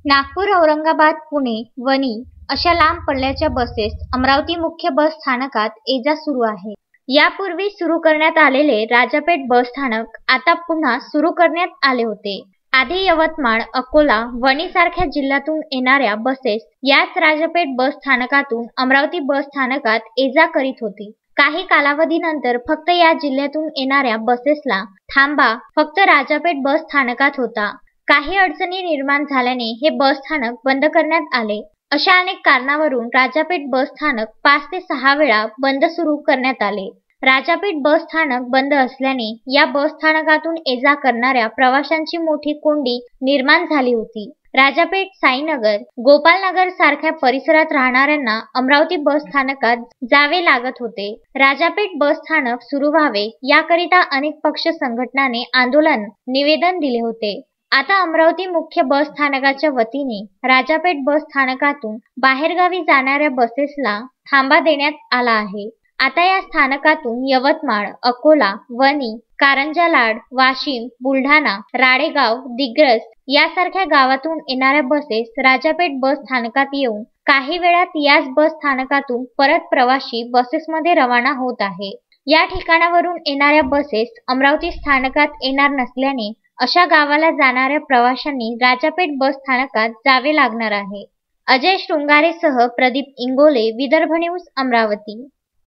नागपूर, औरंगाबाद, पुणे, वणी अशा लांब पल्ल्याच्या बसेस अमरावती मुख्य बस स्थानकात ये-जा सुरू आहे. यापूर्वी सुरू करण्यात आलेले राजापेठ बस स्थानक आता पुन्हा सुरू करण्यात आले होते. आधी यवतमाळ, अकोला, वणी सारख्या जिल्ह्यातून येणाऱ्या बसेस याच राजापेठ बस स्थानकातून अमरावती बस स्थानकात ये-जा करीत होती. काही कालावधीनंतर फक्त या जिल्ह्यातून येणाऱ्या बसेसला थांबा फक्त राजापेठ बस स्थानकात होता. काही अडचणी निर्माण झाल्याने हे बस स्थानक बंद करण्यात आले. अशा अनेक कारणावरून राजापेठ बस स्थानक 5 ते 6 वेळा बंद सुरू करण्यात आले. राजापेठ बस स्थानक बंद असल्याने या बस स्थानकातून ये-जा करणाऱ्या प्रवाशांची मोठी कोंडी निर्माण झाली होती. राजापेठ, साईनगर, गोपालनगर सारख्या परिसरात राहणाऱ्यांना अमरावती बस स्थानकात जावे लागत होते. राजापेठ बस स्थानक सुरू व्हावे याकरिता अनेक पक्ष संघटनांनी आंदोलन, निवेदन दिले होते. आता अमरावती मुख्य बस स्थानकाच्या वतीने राजापेठ बस स्थानकातून बाहेरगावी जाणाऱ्या बसेसला थांबा देण्यात आला आहे. आता या स्थानकातून यवतमाळ, अकोला, वणी, कारंजा लाड, वाशिम, बुलढाणा, राळेगाव, दिग्रस यासारख्या गावातून येणाऱ्या बसेस राजापेठ बस स्थानकात येऊन काही वेळात याच बस स्थानकातून परत प्रवासी बसेसमध्ये रवाना होत आहे. या ठिकाणावरून येणाऱ्या बसेस अमरावती स्थानकात येणार नसल्याने अशा गावाला जाणाऱ्या प्रवाशांनी राजापेठ बस स्थानकात जावे लागणार आहे. अजय शृंगारेसह प्रदीप इंगोले, विदर्भ न्यूज, अमरावती.